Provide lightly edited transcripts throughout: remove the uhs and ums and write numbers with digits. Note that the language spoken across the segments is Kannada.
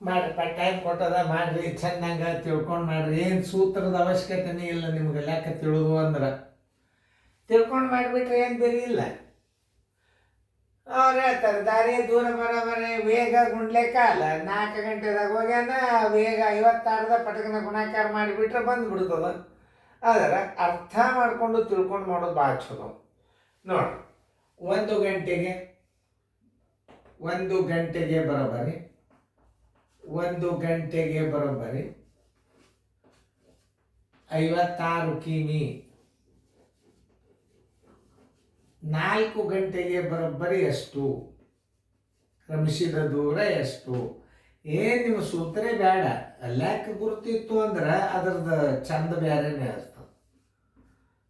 ಮಾಡಿರಿ ಟೈಮ್ ಕೊಟ್ಟದ ಮಾಡಿರಿ ಚೆನ್ನಾಗ ತಿಳ್ಕೊಂಡು ಮಾಡಿರಿ. ಏನು ಸೂತ್ರದ ಅವಶ್ಯಕತೆನೇ ಇಲ್ಲ ನಿಮ್ಗೆ ಲೆಕ್ಕ ತಿಳಿದು ಅಂದ್ರೆ ತಿಳ್ಕೊಂಡು ಮಾಡಿಬಿಟ್ರೆ ಏನು ಬೇರೆ ಇಲ್ಲ. ಅವ್ರು ಹೇಳ್ತಾರೆ ದಾರಿ ದೂರ ಬರೋಬರಿ ವೇಗ ಗುಂಡ್ಲೆ ಕಾಲ 4 ಗಂಟೆದಾಗ ಹೋಗ್ಯಾನ ವೇಗ 56 ಪಟಕನ ಗುಣಾಕಾರ ಮಾಡಿಬಿಟ್ರೆ ಬಂದುಬಿಡ್ತದ. ಆದರೆ ಅರ್ಥ ಮಾಡಿಕೊಂಡು ತಿಳ್ಕೊಂಡು ಮಾಡೋದು ಭಾಳ ಚಲೋ. ನೋಡಿ 1 ಗಂಟೆಗೆ 1 ಗಂಟೆಗೆ ಬರೋಬರಿ 1 ಗಂಟೆಗೆ ಬರೋಬರಿ 56 ಕಿಮಿ. 4 ಗಂಟೆಗೆ ಬರೋಬ್ಬರಿ ಎಷ್ಟು? ಕ್ರಮಿಸಿದ ದೂರ ಎಷ್ಟು? ಏನು ನಿಮ್ಮ ಸೂತ್ರೇ ಬೇಡ, ಲೆಕ್ಕ ಗುರುತಿತ್ತು ಅಂದ್ರೆ ಅದ್ರದ್ದು ಚಂದ ಬೇರೆನೇ ಇರ್ತದೆ.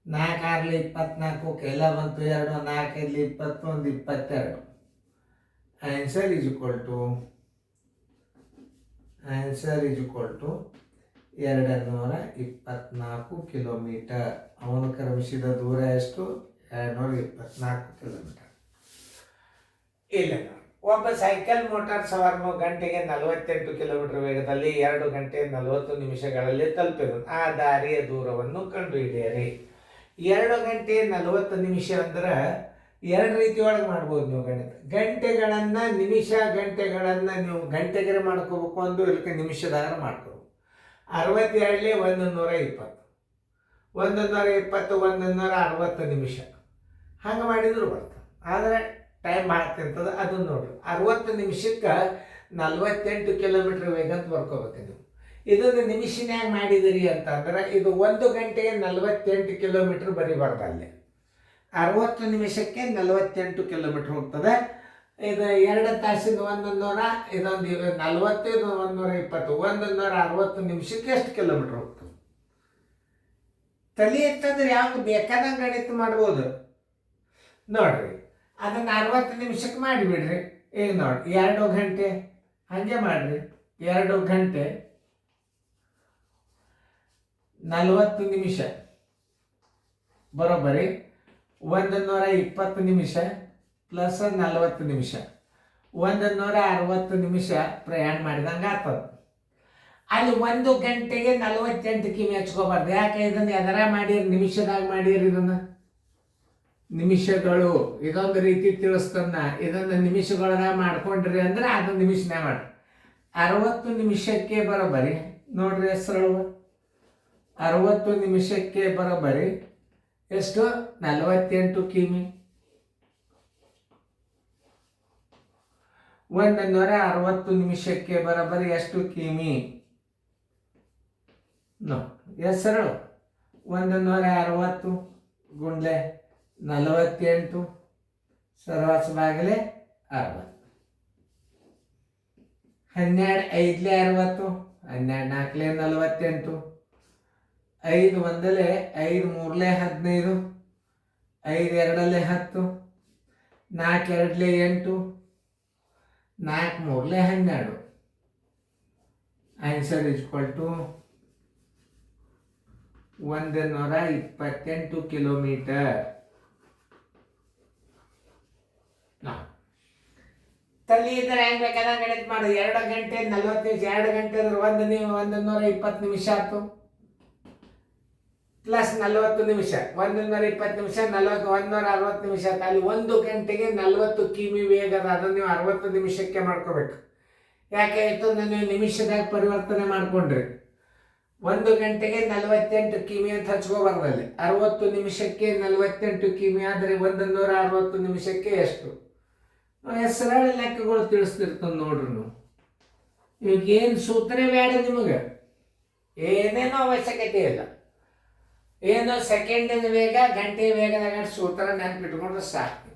4 6 24 ಕೆಲ ಬಂತು 2 4 5 21 22. Answer is equal to 224 kilometre. ಅವನು ಕ್ರಮಿಸಿದ ದೂರ ಎಷ್ಟು? 224 ಕಿಲೋಮೀಟರ್. ಇಲ್ಲ ನೋಡಿ, ಒಬ್ಬ ಸೈಕಲ್ ಮೋಟಾರ್ ಸವಾರನು ಗಂಟೆಗೆ 48 ಕಿಲೋಮೀಟರ್ ವೇಗದಲ್ಲಿ 2 ಗಂಟೆ 40 ನಿಮಿಷಗಳಲ್ಲಿ ತಲುಪಿದನು. ಆ ದಾರಿಯ ದೂರವನ್ನು ಕಂಡುಹಿಡಿಯಿರಿ. 2 ಗಂಟೆ 40 ನಿಮಿಷ ಅಂದ್ರೆ 2 ರೀತಿ ಒಳಗೆ ಮಾಡ್ಬೋದು ನೀವು ಗಣಿತ. ಗಂಟೆಗಳನ್ನು ಗಂಟೆಗಳನ್ನು ನೀವು ಗಂಟೆಗೆ ಮಾಡ್ಕೋಬೇಕು ಅಂದು ಇಲ್ಲಕ್ಕೆ ನಿಮಿಷದಾಗ ಮಾಡ್ಕೋಬೇಕು. 62 120 160 ನಿಮಿಷ ಹಂಗೆ ಮಾಡಿದ್ರು ಬರ್ತದೆ. ಆದರೆ ಟೈಮ್ ಭಾಳ ತಿಂತದೆ. ಅದನ್ನು ನೋಡ್ರಿ, 60 ನಿಮಿಷಕ್ಕೆ 48 ಕಿಲೋಮೀಟ್ರ್ ವೇಗ ಅಂತ ಬರ್ಕೋಬೇಕು ನೀವು. ಇದನ್ನು ನಿಮಿಷನ್ಯಾಗ ಮಾಡಿದಿರಿ ಅಂತಂದ್ರೆ ಇದು 1 ಗಂಟೆಗೆ 48 ಕಿಲೋಮೀಟ್ರ್ ಬರೀಬಾರ್ದು. ಅಲ್ಲಿ 60 ನಿಮಿಷಕ್ಕೆ 48 ಕಿಲೋಮೀಟ್ರ್ ಹೋಗ್ತದೆ. ಇದು 2 ತಾಸಿನ 100, ಇದೊಂದು 40, ಇದು 120, 160 ನಿಮಿಷಕ್ಕೆ ಎಷ್ಟು ಕಿಲೋಮೀಟ್ರ್ ಹೋಗ್ತದೆ? ತಲೆ ಎತ್ತಂದ್ರೆ ಯಾವಾಗ ಬೇಕಾದಂಗೆ ಗಣಿತ ಮಾಡ್ಬೋದು. ನೋಡ್ರಿ, ಅದನ್ನು 60 ನಿಮಿಷಕ್ಕೆ ಮಾಡಿಬಿಡ್ರಿ. ಈಗ ನೋಡಿ 2 ಗಂಟೆ ಹಾಗೆ ಮಾಡಿರಿ. 2 ಗಂಟೆ 40 ನಿಮಿಷ ಬರೋಬ್ಬರಿ 120 ನಿಮಿಷ ಪ್ಲಸ್ 40 ನಿಮಿಷ 160 ನಿಮಿಷ ಪ್ರಯಾಣ ಮಾಡಿದಂಗೆ ಆಗ್ತದೆ. ಅಲ್ಲಿ 1 ಗಂಟೆಗೆ 48 ಕಿಮಿ ಹಚ್ಕೋಬಾರ್ದು. ಯಾಕೆ? ಇದನ್ನು ಎದರ ಮಾಡಿರಿ, ನಿಮಿಷದಾಗ ಮಾಡಿರಿ. ಇದನ್ನು ನಿಮಿಷಗಳು ಇದೊಂದು ರೀತಿ ತಿಳಿಸ್ತನ್ನ. ಇದನ್ನು ನಿಮಿಷಗಳದಾಗ ಮಾಡ್ಕೊಂಡ್ರಿ ಅಂದ್ರೆ ಅದು ನಿಮಿಷನೇ ಮಾಡಿ. 60 ನಿಮಿಷಕ್ಕೆ ಬರೋಬ್ಬರಿ ನೋಡ್ರಿ ಹೆಸರು 60 ನಿಮಿಷಕ್ಕೆ ಬರೋಬ್ಬರಿ ಎಷ್ಟು? 48 ಕಿಮಿ. 160 ನಿಮಿಷಕ್ಕೆ ಬರೋಬ್ಬರಿ ಎಷ್ಟು ಕಿಮಿ? ಹೆಸರು 160 ಗುಂಡ್ಲೆ 48 ಸರ್ವಾಸ ಬಾಗಿಲೆ 60. 12 5 60, 12 4 48, 5 1 5 3 15, 5 2 10, 4 2 8, 4 3 12. Answer is equal to 128 kilometre. ತಲ್ಲಿ ಇದ್ರೆ ಹೆಂಗ್ ಬೇಕಾದ ಗಣಿತ ಮಾಡಿ. 2 ಗಂಟೆ 40 ನಿಮಿಷ 2 ಗಂಟೆ ಅಂದ್ರೆ 120 ನಿಮಿಷ ಆಯ್ತು ಪ್ಲಸ್ 40 ನಿಮಿಷ 120 ನಿಮಿಷ 160 ನಿಮಿಷ ಆಯ್ತು. ಅಲ್ಲಿ 1 ಗಂಟೆಗೆ 40 ಕಿಮಿ ವೇಗ ಅದ. ಅದನ್ನು ನೀವು 60 ನಿಮಿಷಕ್ಕೆ ಮಾಡ್ಕೋಬೇಕು. ಯಾಕೆ ಆಯ್ತು? ನೀವು ನಿಮಿಷದಾಗ ಪರಿವರ್ತನೆ ಮಾಡ್ಕೊಂಡ್ರಿ. 1 ಗಂಟೆಗೆ 48 ಕಿಮಿ ಅಂತ ಹಚ್ಕೋಬಾರ್ದಲ್ಲಿ. 60 ನಿಮಿಷಕ್ಕೆ 48 ಕಿಮಿ ಆದರೆ 160 ನಿಮಿಷಕ್ಕೆ ಎಷ್ಟು? ಹೆಸರಾಳ ಲೆಕ್ಕಗಳು ತಿಳಿಸ್ತಿರ್ತದೆ ನೋಡ್ರಿ. ನೀವು ಇವಾಗೇನು ಸೂತ್ರ ಬೇಡ ನಿಮಗೆ, ಏನೇನೋ ಅವಶ್ಯಕತೆ ಇಲ್ಲ. ಏನೋ ಸೆಕೆಂಡಿನ ವೇಗ ಗಂಟೆ ವೇಗದಾಗ ಸೂತ್ರ ನೆನಪಿಟ್ಕೊಂಡ್ರೆ ಸಾಕು.